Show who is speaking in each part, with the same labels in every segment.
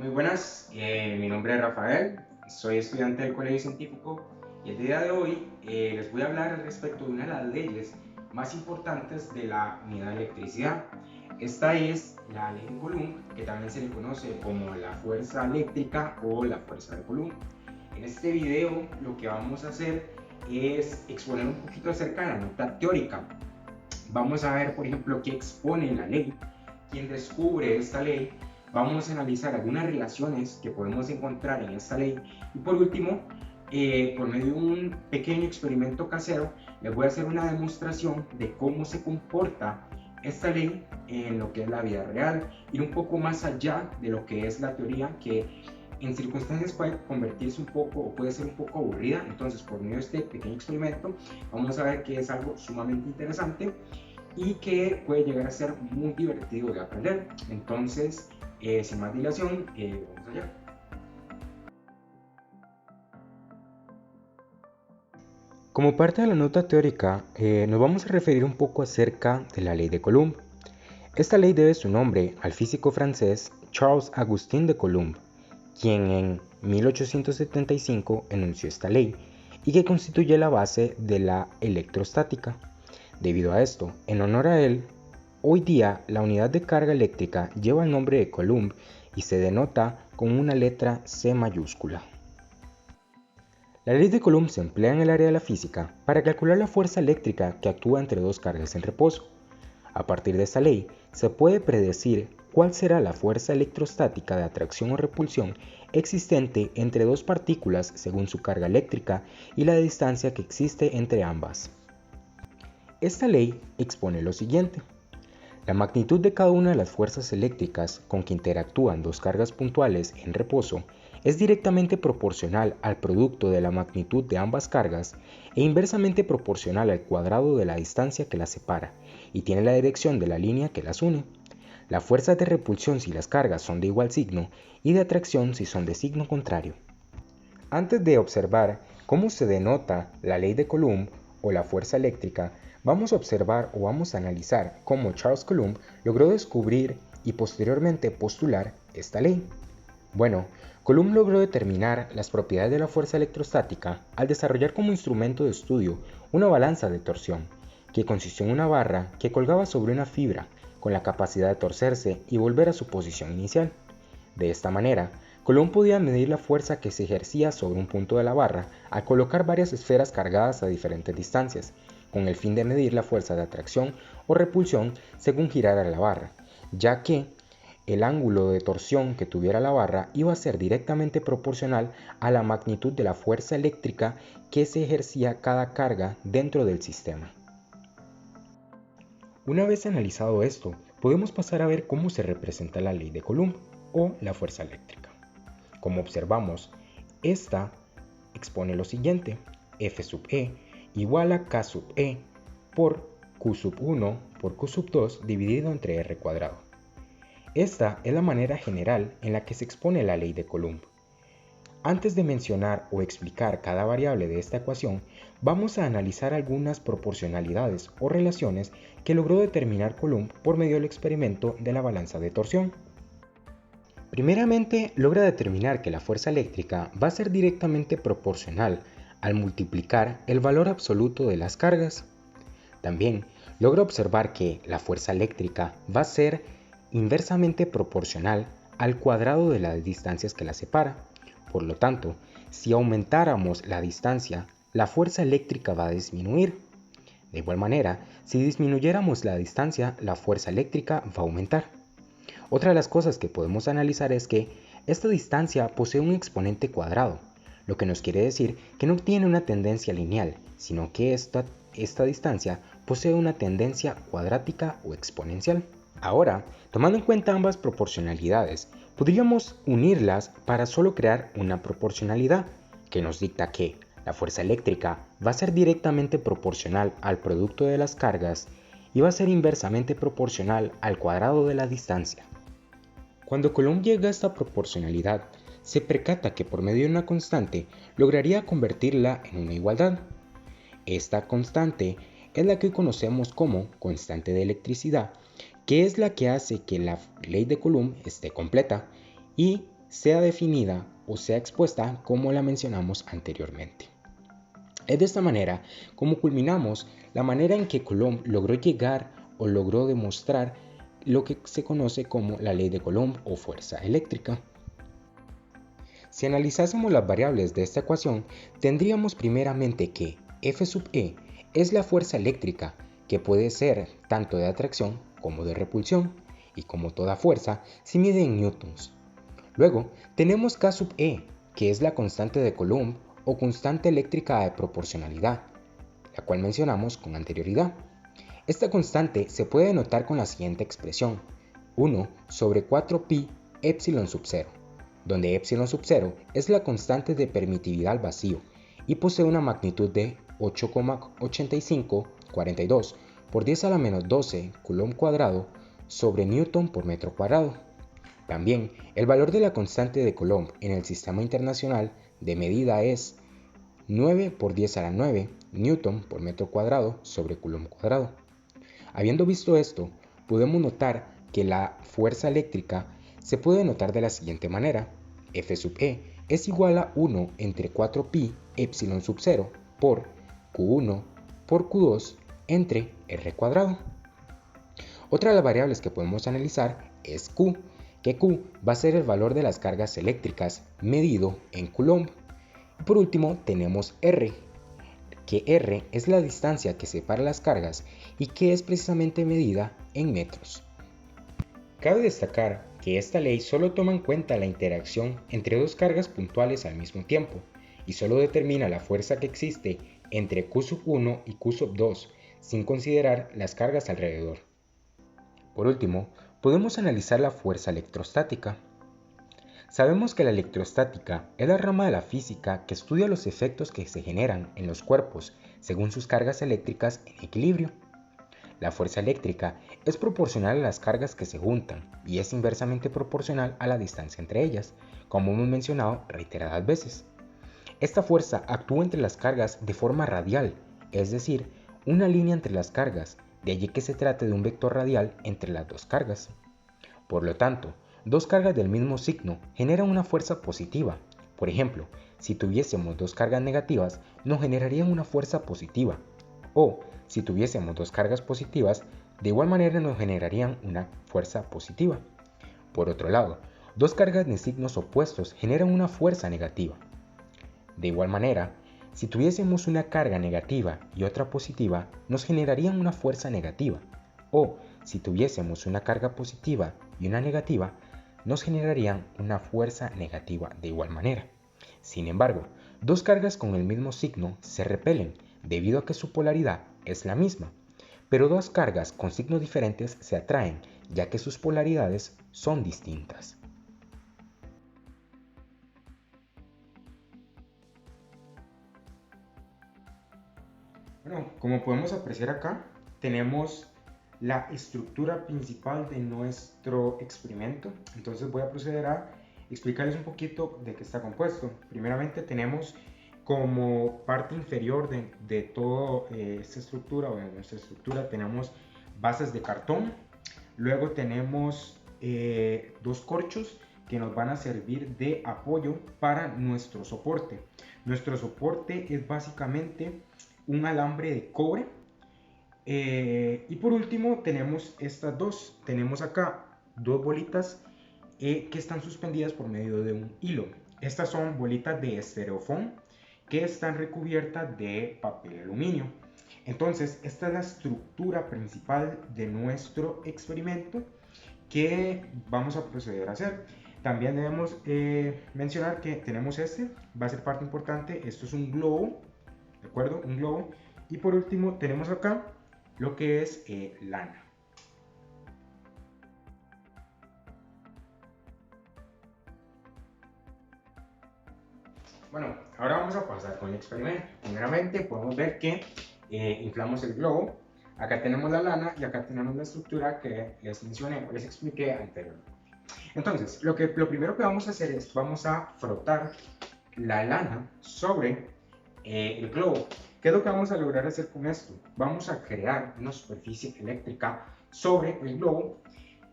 Speaker 1: Muy buenas, mi nombre es Rafael, soy estudiante del Colegio Científico y el día de hoy les voy a hablar al respecto de una de las leyes más importantes de la unidad de electricidad. Esta es la ley de Coulomb, que también se le conoce como la fuerza eléctrica o la fuerza de Coulomb. En este video lo que vamos a hacer es exponer un poquito acerca de la nota teórica. Vamos a ver, por ejemplo, qué expone la ley, quién descubre esta ley. Vamos a analizar algunas relaciones que podemos encontrar en esta ley y por último, por medio de un pequeño experimento casero, les voy a hacer una demostración de cómo se comporta esta ley en lo que es la vida real, ir un poco más allá de lo que es la teoría, que en circunstancias puede convertirse un poco o puede ser un poco aburrida. Entonces, por medio de este pequeño experimento, vamos a ver que es algo sumamente interesante y que puede llegar a ser muy divertido de aprender. Entonces, sin más dilación, vamos allá.
Speaker 2: Como parte de la nota teórica, nos vamos a referir un poco acerca de la ley de Coulomb. Esta ley debe su nombre al físico francés Charles-Augustin de Coulomb, quien en 1875 enunció esta ley y que constituye la base de la electrostática. Debido a esto, en honor a él, hoy día la unidad de carga eléctrica lleva el nombre de Coulomb y se denota con una letra C mayúscula. La ley de Coulomb se emplea en el área de la física para calcular la fuerza eléctrica que actúa entre dos cargas en reposo. A partir de esta ley, se puede predecir cuál será la fuerza electrostática de atracción o repulsión existente entre dos partículas según su carga eléctrica y la distancia que existe entre ambas. Esta ley expone lo siguiente. La magnitud de cada una de las fuerzas eléctricas con que interactúan dos cargas puntuales en reposo es directamente proporcional al producto de la magnitud de ambas cargas e inversamente proporcional al cuadrado de la distancia que las separa y tiene la dirección de la línea que las une. La fuerza de repulsión si las cargas son de igual signo y de atracción si son de signo contrario. Antes de observar cómo se denota la ley de Coulomb o la fuerza eléctrica, vamos a observar o vamos a analizar cómo Charles Coulomb logró descubrir y posteriormente postular esta ley. Bueno, Coulomb logró determinar las propiedades de la fuerza electrostática al desarrollar como instrumento de estudio una balanza de torsión, que consistió en una barra que colgaba sobre una fibra con la capacidad de torcerse y volver a su posición inicial. De esta manera, Coulomb podía medir la fuerza que se ejercía sobre un punto de la barra al colocar varias esferas cargadas a diferentes distancias, con el fin de medir la fuerza de atracción o repulsión según girara la barra, ya que el ángulo de torsión que tuviera la barra iba a ser directamente proporcional a la magnitud de la fuerza eléctrica que se ejercía cada carga dentro del sistema. Una vez analizado esto, podemos pasar a ver cómo se representa la ley de Coulomb o la fuerza eléctrica. Como observamos, esta expone lo siguiente: F sub E igual a K sub E por Q sub 1 por Q sub 2 dividido entre R cuadrado. Esta es la manera general en la que se expone la ley de Coulomb. Antes de mencionar o explicar cada variable de esta ecuación, vamos a analizar algunas proporcionalidades o relaciones que logró determinar Coulomb por medio del experimento de la balanza de torsión. Primeramente, logra determinar que la fuerza eléctrica va a ser directamente proporcional al multiplicar el valor absoluto de las cargas. También logra observar que la fuerza eléctrica va a ser inversamente proporcional al cuadrado de las distancias que la separa. Por lo tanto, si aumentáramos la distancia, la fuerza eléctrica va a disminuir. De igual manera, si disminuyéramos la distancia, la fuerza eléctrica va a aumentar. Otra de las cosas que podemos analizar es que esta distancia posee un exponente cuadrado, lo que nos quiere decir que no tiene una tendencia lineal, sino que esta distancia posee una tendencia cuadrática o exponencial. Ahora, tomando en cuenta ambas proporcionalidades, podríamos unirlas para solo crear una proporcionalidad que nos dicta que la fuerza eléctrica va a ser directamente proporcional al producto de las cargas y va a ser inversamente proporcional al cuadrado de la distancia. Cuando Coulomb llega a esta proporcionalidad, se percata que por medio de una constante lograría convertirla en una igualdad. Esta constante es la que hoy conocemos como constante de electricidad, que es la que hace que la ley de Coulomb esté completa y sea definida o sea expuesta como la mencionamos anteriormente. Es de esta manera como culminamos la manera en que Coulomb logró llegar o logró demostrar lo que se conoce como la ley de Coulomb o fuerza eléctrica. Si analizásemos las variables de esta ecuación, tendríamos primeramente que F sub E es la fuerza eléctrica, que puede ser tanto de atracción como de repulsión, y como toda fuerza, se mide en newtons. Luego tenemos K sub E, que es la constante de Coulomb o constante eléctrica de proporcionalidad, la cual mencionamos con anterioridad. Esta constante se puede denotar con la siguiente expresión: 1 sobre 4pi epsilon sub 0, donde epsilon sub 0 es la constante de permitividad al vacío y posee una magnitud de 8,8542 por 10 a la menos 12 Coulomb cuadrado sobre Newton por metro cuadrado. También el valor de la constante de Coulomb en el sistema internacional de medida es 9 por 10 a la 9 Newton por metro cuadrado sobre Coulomb cuadrado. Habiendo visto esto, podemos notar que la fuerza eléctrica se puede notar de la siguiente manera: F sub E es igual a 1 entre 4pi epsilon sub 0 por Q1 por Q2 entre R cuadrado. Otra de las variables que podemos analizar es Q, que Q va a ser el valor de las cargas eléctricas medido en Coulomb. Y por último tenemos R, que R es la distancia que separa las cargas y que es precisamente medida en metros. Cabe destacar que esta ley solo toma en cuenta la interacción entre dos cargas puntuales al mismo tiempo y solo determina la fuerza que existe entre Q sub 1 y Q sub 2 sin considerar las cargas alrededor. Por último, podemos analizar la fuerza electrostática. Sabemos que la electrostática es la rama de la física que estudia los efectos que se generan en los cuerpos según sus cargas eléctricas en equilibrio. La fuerza eléctrica es proporcional a las cargas que se juntan y es inversamente proporcional a la distancia entre ellas, como hemos mencionado reiteradas veces. Esta fuerza actúa entre las cargas de forma radial, es decir, una línea entre las cargas, de allí que se trate de un vector radial entre las dos cargas. Por lo tanto, dos cargas del mismo signo generan una fuerza positiva. Por ejemplo, si tuviésemos dos cargas negativas, nos generarían una fuerza positiva. O, si tuviésemos dos cargas positivas, de igual manera nos generarían una fuerza positiva. Por otro lado, dos cargas de signos opuestos generan una fuerza negativa. De igual manera, si tuviésemos una carga negativa y otra positiva, nos generarían una fuerza negativa. O, si tuviésemos una carga positiva y una negativa, nos generarían una fuerza negativa de igual manera. Sin embargo, dos cargas con el mismo signo se repelen debido a que su polaridad es la misma, pero dos cargas con signos diferentes se atraen ya que sus polaridades son distintas.
Speaker 1: Bueno, como podemos apreciar acá, tenemos la estructura principal de nuestro experimento. Entonces voy a proceder a explicarles un poquito de qué está compuesto. Primeramente tenemos como parte inferior de toda esta estructura o de nuestra estructura tenemos bases de cartón. Luego tenemos dos corchos que nos van a servir de apoyo para nuestro soporte. Nuestro soporte es básicamente un alambre de cobre. Y por último tenemos estas dos. Tenemos acá dos bolitas que están suspendidas por medio de un hilo. Estas son bolitas de estereofón que están recubiertas de papel aluminio. Entonces, esta es la estructura principal de nuestro experimento que vamos a proceder a hacer. También debemos mencionar que tenemos va a ser parte importante. Esto es un globo, ¿de acuerdo? Un globo. Y por último tenemos acá lo que es lana. Bueno, ahora vamos a pasar con el experimento. Primeramente podemos ver que inflamos el globo. Acá tenemos la lana y acá tenemos la estructura que les mencioné o les expliqué anteriormente. Entonces, lo primero que vamos a hacer es vamos a frotar la lana sobre el globo. ¿Qué es lo que vamos a lograr hacer con esto? Vamos a crear una superficie eléctrica sobre el globo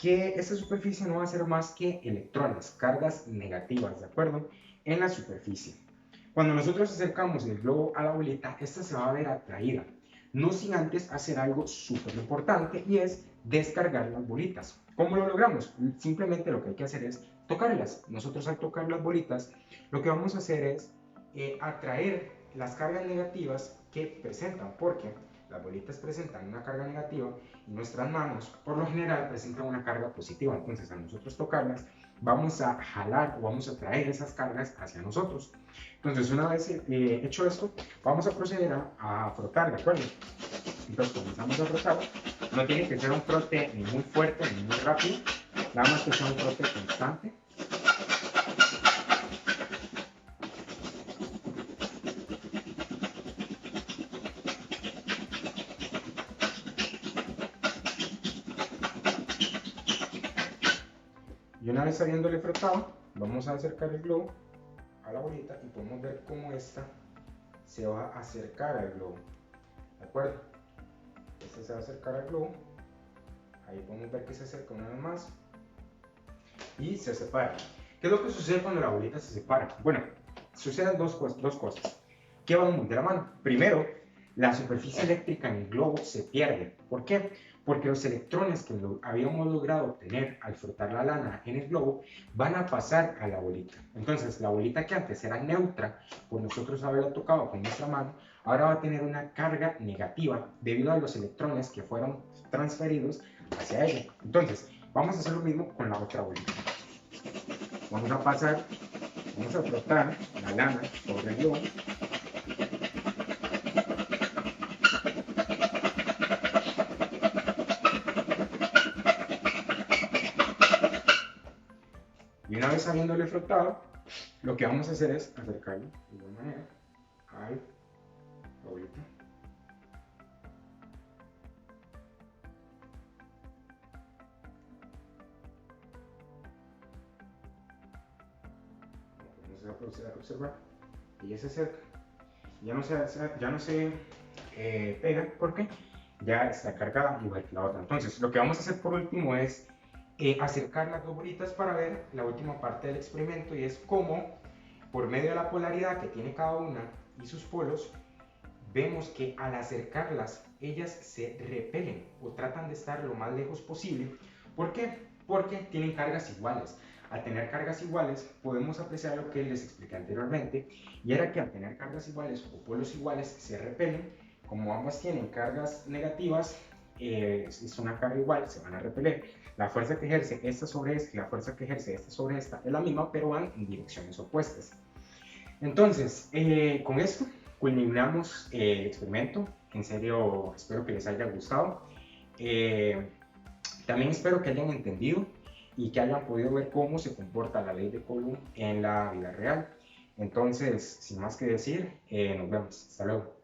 Speaker 1: que esta superficie no va a ser más que electrones, cargas negativas, ¿de acuerdo? En la superficie. Cuando nosotros acercamos el globo a la bolita, esta se va a ver atraída, no sin antes hacer algo súper importante y es descargar las bolitas. ¿Cómo lo logramos? Simplemente lo que hay que hacer es tocarlas. Nosotros al tocar las bolitas, lo que vamos a hacer es atraer las cargas negativas que presentan, porque las bolitas presentan una carga negativa y nuestras manos por lo general presentan una carga positiva. Entonces al nosotros tocarlas vamos a jalar o vamos a traer esas cargas hacia nosotros. Entonces una vez hecho esto, vamos a proceder a frotar, ¿de acuerdo? Entonces comenzamos a frotar. No tiene que ser un frote ni muy fuerte ni muy rápido, nada más que sea un frote constante. Y una vez habiéndole frotado, vamos a acercar el globo a la bolita y podemos ver cómo esta se va a acercar al globo, ¿de acuerdo? Esta se va a acercar al globo, ahí podemos ver que se acerca una vez más y se separa. ¿Qué es lo que sucede cuando la bolita se separa? Bueno, suceden dos cosas. ¿Qué vamos de la mano? Primero, la superficie eléctrica en el globo se pierde. ¿Por qué? Porque los electrones que habíamos logrado obtener al frotar la lana en el globo van a pasar a la bolita. Entonces, la bolita que antes era neutra, por nosotros haberla tocado con nuestra mano, ahora va a tener una carga negativa debido a los electrones que fueron transferidos hacia ella. Entonces, vamos a hacer lo mismo con la otra bolita. Vamos a frotar la lana sobre el globo. Y una vez habiéndole frotado, lo que vamos a hacer es acercarlo de igual manera a la bolita. Vamos a proceder a observar. Y ya se acerca. Ya no se pega porque ya está cargada igual que la otra. Entonces, lo que vamos a hacer por último es acercar las dos bolitas para ver la última parte del experimento, y es cómo por medio de la polaridad que tiene cada una y sus polos, vemos que al acercarlas ellas se repelen o tratan de estar lo más lejos posible. ¿Por qué? Porque tienen cargas iguales. Al tener cargas iguales podemos apreciar lo que les expliqué anteriormente, y era que al tener cargas iguales o polos iguales se repelen. Como ambas tienen cargas negativas, es una carga igual, se van a repeler. La fuerza que ejerce esta sobre esta y la fuerza que ejerce esta sobre esta es la misma, pero van en direcciones opuestas. Entonces, con esto culminamos el experimento. En serio, espero que les haya gustado. También espero que hayan entendido y que hayan podido ver cómo se comporta la ley de Coulomb en la vida real. Entonces, sin más que decir, nos vemos. Hasta luego.